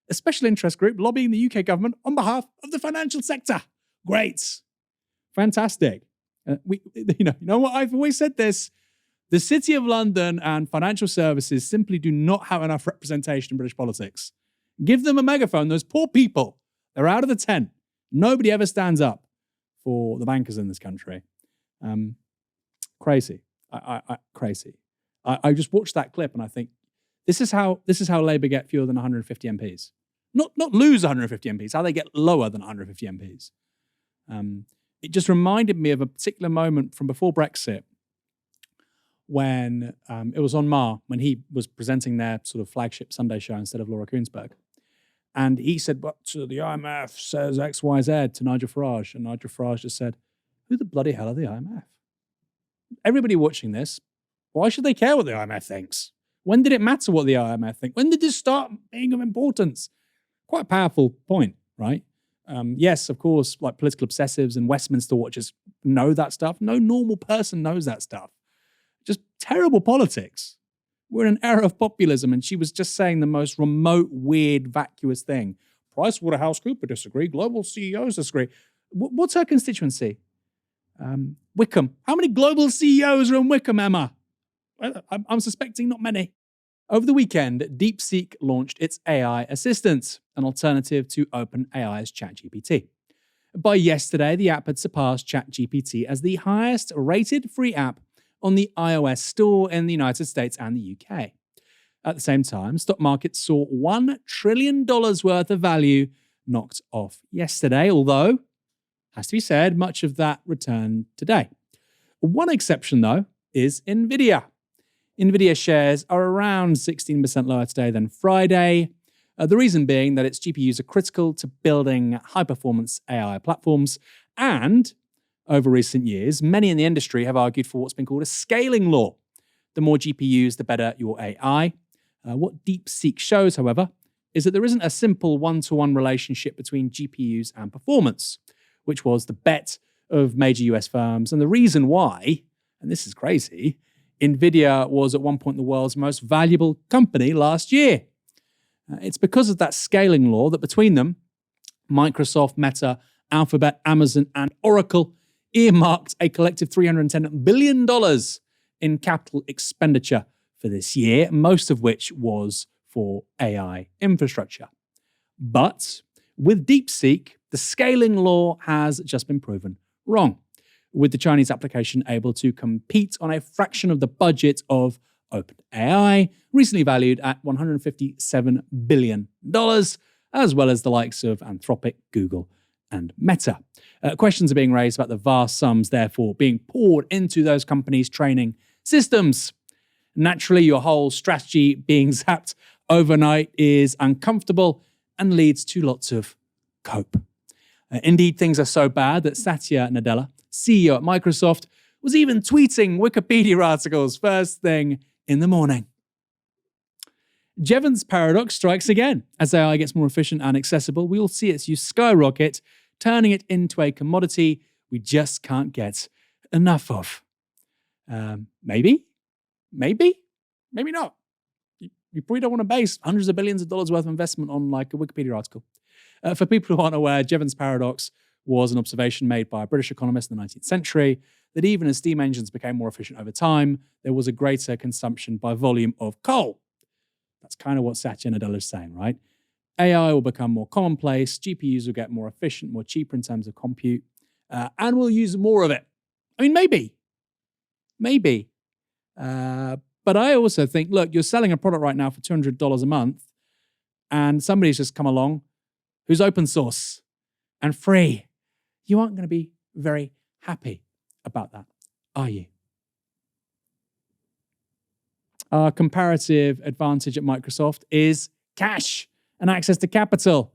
a special interest group lobbying the UK government on behalf of the financial sector. Great. Fantastic. You know what? I've always said this. The City of London and financial services simply do not have enough representation in British politics. Give them a megaphone. Those poor people, they're out of the tent. Nobody ever stands up for the bankers in this country. Crazy. Crazy. I just watched that clip and I think, this is how Labour get fewer than 150 MPs. Not lose 150 MPs, how they get lower than 150 MPs. It just reminded me of a particular moment from before Brexit when it was on Mar, when he was presenting their sort of flagship Sunday show instead of Laura Koonsberg. And he said, but the IMF says X, Y, Z to Nigel Farage. And Nigel Farage just said, who the bloody hell are the IMF? Everybody watching this, why should they care what the IMF thinks? When did it matter what the IMF think? When did this start being of importance? Quite a powerful point, right? Yes, of course, like political obsessives and Westminster watchers know that stuff. No normal person knows that stuff. Just terrible politics. We're in an era of populism, and she was just saying the most remote, weird, vacuous thing. PricewaterhouseCoopers disagree. Global CEOs disagree. What's her constituency? Wickham. How many global CEOs are in Wickham, Emma? I'm suspecting not many. Over the weekend, DeepSeek launched its AI assistant, an alternative to OpenAI's ChatGPT. By yesterday, the app had surpassed ChatGPT as the highest rated free app on the iOS store in the United States and the UK. At the same time, stock markets saw $1 trillion worth of value knocked off yesterday, although, has to be said, much of that returned today. One exception, though, is NVIDIA. NVIDIA shares are around 16% lower today than Friday. The reason being that its GPUs are critical to building high-performance AI platforms, and over recent years, many in the industry have argued for what's been called a scaling law. The more GPUs, the better your AI. What DeepSeek shows, however, is that there isn't a simple one-to-one relationship between GPUs and performance, which was the bet of major US firms. And the reason why, and this is crazy, NVIDIA was at one point the world's most valuable company last year. It's because of that scaling law that between them, Microsoft, Meta, Alphabet, Amazon, and Oracle earmarked a collective $310 billion in capital expenditure for this year, most of which was for AI infrastructure. But with DeepSeek, the scaling law has just been proven wrong, with the Chinese application able to compete on a fraction of the budget of OpenAI, recently valued at $157 billion, as well as the likes of Anthropic, Google, and Meta. Questions are being raised about the vast sums, therefore, being poured into those companies' training systems. Naturally, your whole strategy being zapped overnight is uncomfortable and leads to lots of cope. Indeed, things are so bad that Satya Nadella, CEO at Microsoft, was even tweeting Wikipedia articles first thing in the morning. Jevons paradox strikes again. As AI gets more efficient and accessible, we will see its use skyrocket, turning it into a commodity we just can't get enough of. Maybe not. You probably don't want to base hundreds of billions of dollars worth of investment on like a Wikipedia article. For people who aren't aware, Jevons paradox was an observation made by a British economist in the 19th century that even as steam engines became more efficient over time, there was a greater consumption by volume of coal. That's kind of what Satya Nadella is saying, right? AI will become more commonplace, GPUs will get more efficient, more cheaper in terms of compute, and we'll use more of it. I mean, maybe. But I also think, look, you're selling a product right now for $200 a month, and somebody's just come along who's open source and free. You aren't going to be very happy about that, are you? Our comparative advantage at Microsoft is cash and access to capital.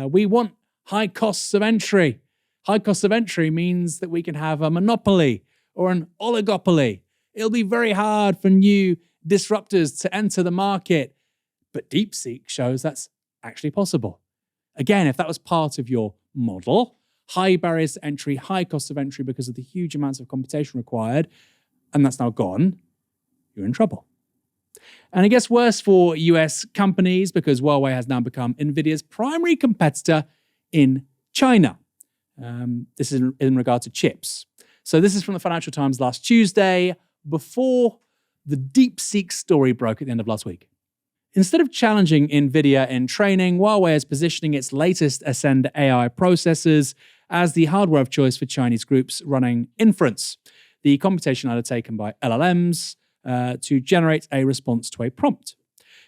We want high costs of entry. High costs of entry means that we can have a monopoly or an oligopoly. It'll be very hard for new disruptors to enter the market, but DeepSeek shows that's actually possible. Again, if that was part of your model, high barriers to entry, high cost of entry because of the huge amounts of computation required, and that's now gone, you're in trouble. And it gets worse for US companies because Huawei has now become NVIDIA's primary competitor in China. This is in regard to chips. So this is from the Financial Times last Tuesday. before the DeepSeek story broke at the end of last week. Instead of challenging NVIDIA in training, Huawei is positioning its latest Ascend AI processors as the hardware of choice for Chinese groups running inference, the computation undertaken by LLMs to generate a response to a prompt.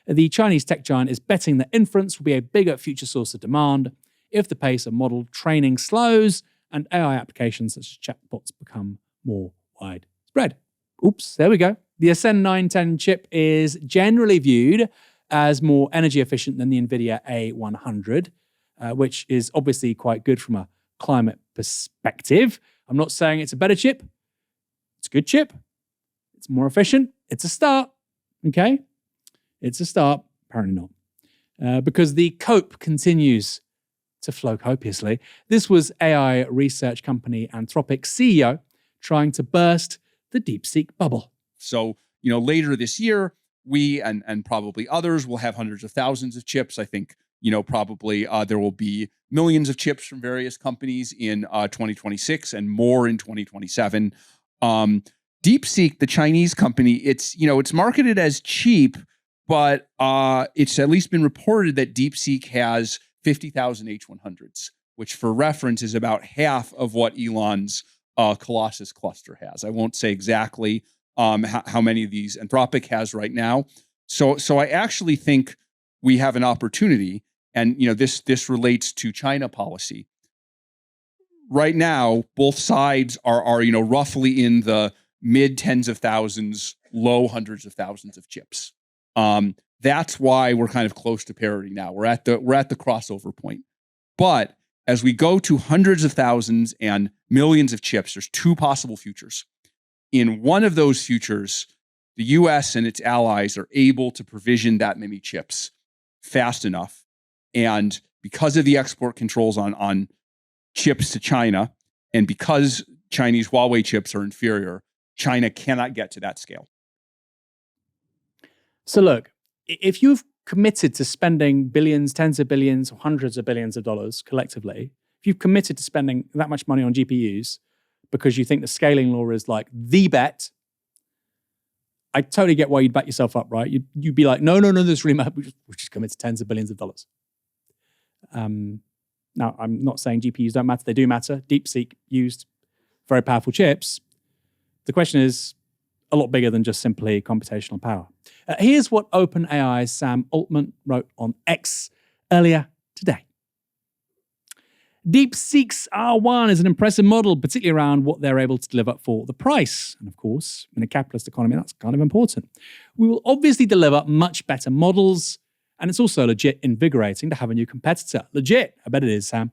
The Chinese tech giant is betting that inference will be a bigger future source of demand if the pace of model training slows and AI applications such as chatbots become more widespread. Oops, there we go. The Ascend 910 chip is generally viewed as more energy efficient than the NVIDIA A100, which is obviously quite good from a climate perspective. I'm not saying it's a better chip. It's a good chip. It's more efficient. It's a start, okay? It's a start, apparently not, because the cope continues to flow copiously. This was AI research company Anthropic's CEO trying to burst the DeepSeek bubble. So, later this year, we and probably others will have hundreds of thousands of chips. I think, probably there will be millions of chips from various companies in 2026 and more in 2027. DeepSeek, the Chinese company, it's marketed as cheap, but it's at least been reported that DeepSeek has 50,000 H100s, which for reference is about half of what Elon's Colossus cluster has. I won't say exactly how many of these Anthropic has right now. So I actually think we have an opportunity, and this relates to China policy. Right now, both sides are roughly in the mid tens of thousands, low hundreds of thousands of chips. That's why we're kind of close to parity now. We're at the crossover point. But as we go to hundreds of thousands and millions of chips, there's two possible futures. In one of those futures, the US and its allies are able to provision that many chips fast enough. And because of the export controls on chips to China, and because Chinese Huawei chips are inferior, China cannot get to that scale. So look, if you've committed to spending billions, tens of billions, or hundreds of billions of dollars collectively, if you've committed to spending that much money on GPUs because you think the scaling law is like the bet, I totally get why you'd back yourself up, right? You'd be like, no, this really matters. We just commit to tens of billions of dollars. Now, I'm not saying GPUs don't matter. They do matter. DeepSeek used very powerful chips. The question is a lot bigger than just simply computational power. Here's what OpenAI's Sam Altman wrote on X earlier today. DeepSeek's R1 is an impressive model, particularly around what they're able to deliver for the price. And of course, in a capitalist economy, that's kind of important. We will obviously deliver much better models, and it's also legit invigorating to have a new competitor. Legit, I bet it is, Sam.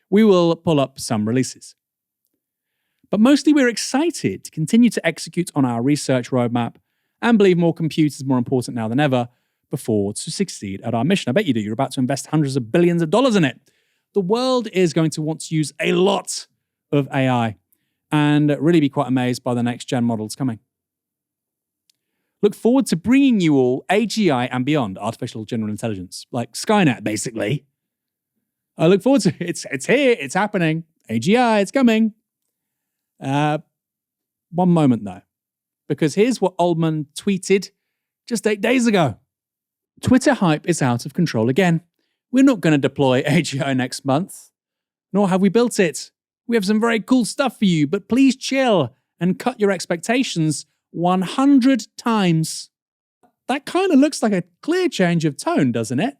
We will pull up some releases. But mostly we're excited to continue to execute on our research roadmap and believe more compute is more important now than ever before to succeed at our mission. I bet you do. You're about to invest hundreds of billions of dollars in it. The world is going to want to use a lot of AI and really be quite amazed by the next gen models coming. Look forward to bringing you all AGI and beyond, artificial general intelligence, like Skynet, basically. I look forward to it. It's here. It's happening. AGI, it's coming. One moment, though, because here's what Altman tweeted just 8 days ago. Twitter hype is out of control again. We're not going to deploy AGI next month, nor have we built it. We have some very cool stuff for you, but please chill and cut your expectations 100 times. That kind of looks like a clear change of tone, doesn't it?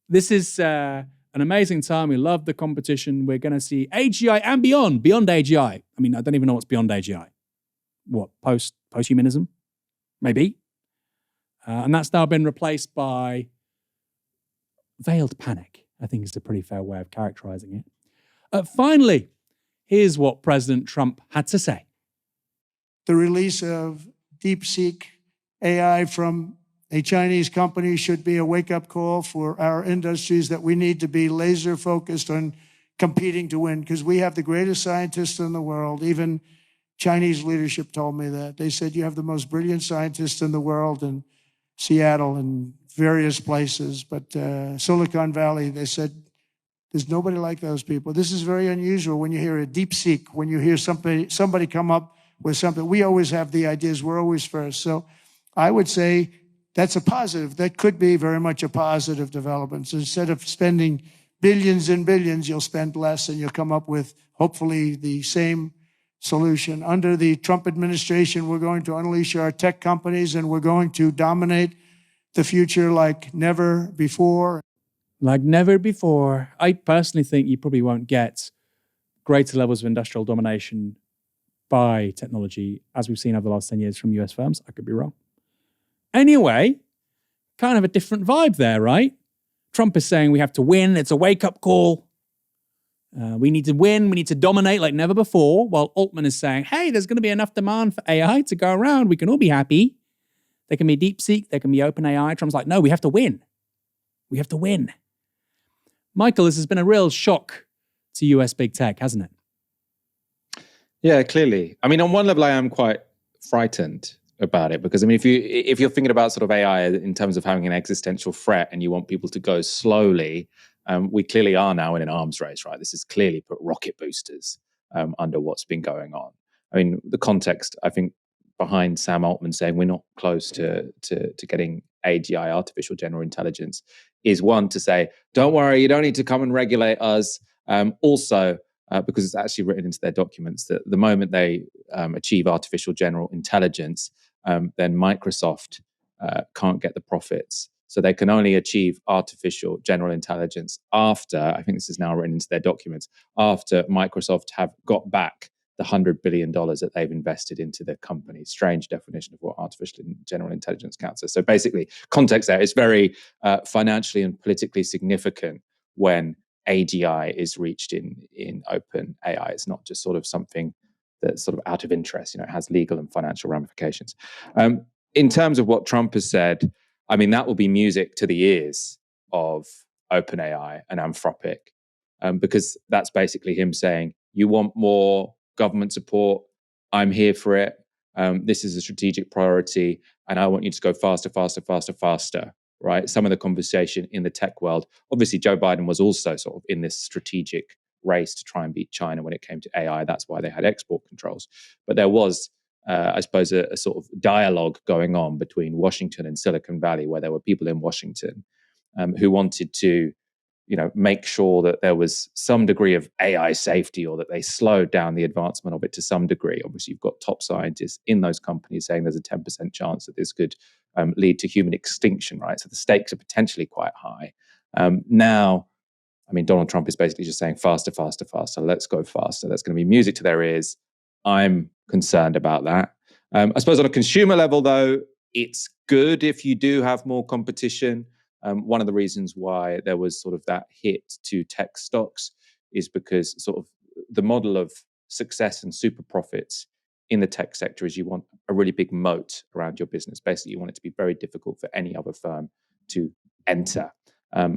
This is an amazing time. We love the competition. We're going to see AGI and beyond AGI. I mean, I don't even know what's beyond AGI. What, post-humanism? Maybe. And that's now been replaced by veiled panic, I think is a pretty fair way of characterizing it. Finally, here's what President Trump had to say. The release of DeepSeek AI from a Chinese company should be a wake-up call for our industries that we need to be laser focused on competing to win, because we have the greatest scientists in the world. Even Chinese leadership told me that. They said, you have the most brilliant scientists in the world in Seattle and various places. But Silicon Valley, they said, there's nobody like those people. This is very unusual when you hear a DeepSeek, when you hear somebody come up with something. We always have the ideas. We're always first. So I would say that's a positive. That could be very much a positive development. So instead of spending billions and billions, you'll spend less and you'll come up with hopefully the same solution. Under the Trump administration, we're going to unleash our tech companies and we're going to dominate the future like never before. Like never before. I personally think you probably won't get greater levels of industrial domination by technology as we've seen over the last 10 years from US firms. I could be wrong. Anyway, kind of a different vibe there, right? Trump is saying we have to win. It's a wake-up call. We need to win. We need to dominate like never before. While Altman is saying, hey, there's going to be enough demand for AI to go around. We can all be happy. There can be DeepSeek. There can be OpenAI. Trump's like, no, we have to win. We have to win. Michael, this has been a real shock to US big tech, hasn't it? Yeah, clearly. I mean, on one level, I am quite frightened about it because, I mean, if you're thinking about sort of AI in terms of having an existential threat and you want people to go slowly, we clearly are now in an arms race, right? This has clearly put rocket boosters under what's been going on. I mean, the context, I think, behind Sam Altman saying we're not close to getting AGI, artificial general intelligence, is one to say, don't worry, you don't need to come and regulate us. Also, because it's actually written into their documents that the moment they achieve artificial general intelligence, then Microsoft can't get the profits. So they can only achieve artificial general intelligence after, I think this is now written into their documents, after Microsoft have got back the $100 billion that they've invested into the company. Strange definition of what artificial general intelligence counts as. So basically, context there is very financially and politically significant when AGI is reached in open AI. It's not just sort of something that's sort of out of interest. You know, it has legal and financial ramifications. In terms of what Trump has said, I mean, that will be music to the ears of OpenAI and Anthropic, because that's basically him saying, you want more government support, I'm here for it. This is a strategic priority, and I want you to go faster, faster, faster, faster, right? Some of the conversation in the tech world, obviously Joe Biden was also sort of in this strategic race to try and beat China when it came to AI. That's why they had export controls. But there was, I suppose, a sort of dialogue going on between Washington and Silicon Valley, where there were people in Washington who wanted to, you know, make sure that there was some degree of AI safety, or that they slowed down the advancement of it to some degree. Obviously, you've got top scientists in those companies saying there's a 10% chance that this could lead to human extinction, right? So the stakes are potentially quite high. Now, I mean, Donald Trump is basically just saying faster, faster, faster. Let's go faster. That's going to be music to their ears. I'm concerned about that. I suppose on a consumer level, though, it's good if you do have more competition. One of the reasons why there was sort of that hit to tech stocks is because sort of the model of success and super profits in the tech sector is you want a really big moat around your business. Basically, you want it to be very difficult for any other firm to enter.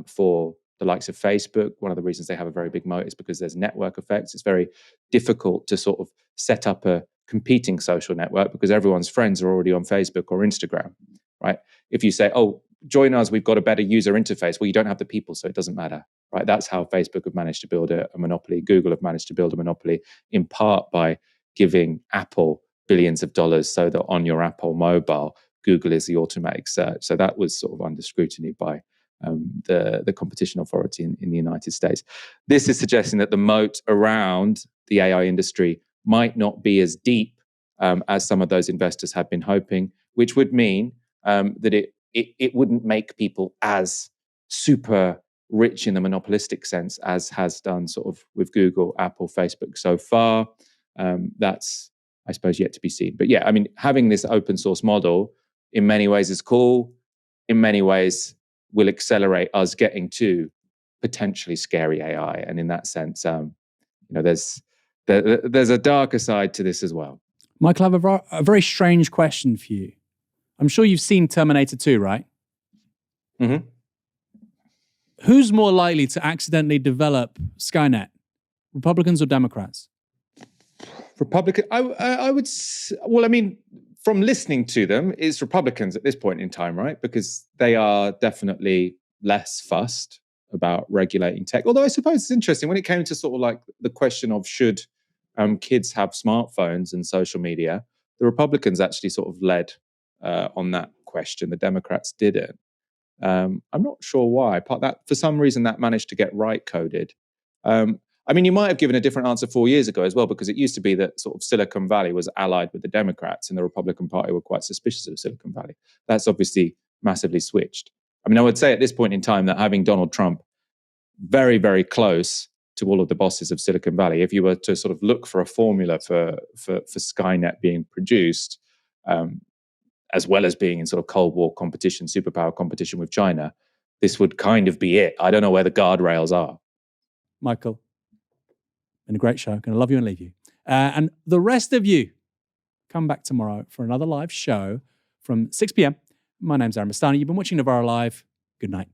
For the likes of Facebook, one of the reasons they have a very big moat is because there's network effects. It's very difficult to sort of set up a competing social network because everyone's friends are already on Facebook or Instagram, right? If you say, oh, join us, we've got a better user interface. Well, you don't have the people, so it doesn't matter, right? That's how Facebook have managed to build a monopoly. Google have managed to build a monopoly, in part by giving Apple billions of dollars so that on your Apple mobile, Google is the automatic search. So that was sort of under scrutiny by the competition authority in the United States. This is suggesting that the moat around the AI industry might not be as deep as some of those investors have been hoping, which would mean that it wouldn't make people as super rich in the monopolistic sense as has done sort of with Google, Apple, Facebook so far. That's, I suppose, yet to be seen. But yeah, I mean, having this open source model in many ways is cool. In many ways will accelerate us getting to potentially scary AI. And in that sense, there's a darker side to this as well. Michael, I have a very strange question for you. I'm sure you've seen Terminator 2, right? Mm-hmm. Who's more likely to accidentally develop Skynet, Republicans or Democrats? Republican. I would. Well, I mean, from listening to them, it's Republicans at this point in time, right? Because they are definitely less fussed about regulating tech. Although I suppose it's interesting when it came to sort of like the question of should kids have smartphones and social media. The Republicans actually sort of led on that question. The Democrats didn't. I'm not sure why. For some reason, that managed to get right coded. I mean, you might have given a different answer 4 years ago as well, because it used to be that sort of Silicon Valley was allied with the Democrats and the Republican Party were quite suspicious of Silicon Valley. That's obviously massively switched. I mean, I would say at this point in time that having Donald Trump very, very close to all of the bosses of Silicon Valley, if you were to sort of look for a formula for Skynet being produced, as well as being in sort of Cold War competition, superpower competition with China, this would kind of be it. I don't know where the guardrails are. Michael, been a great show. Going to love you and leave you. And the rest of you, come back tomorrow for another live show from 6 p.m. My name's Aaron Bastani. You've been watching Novara Live. Good night.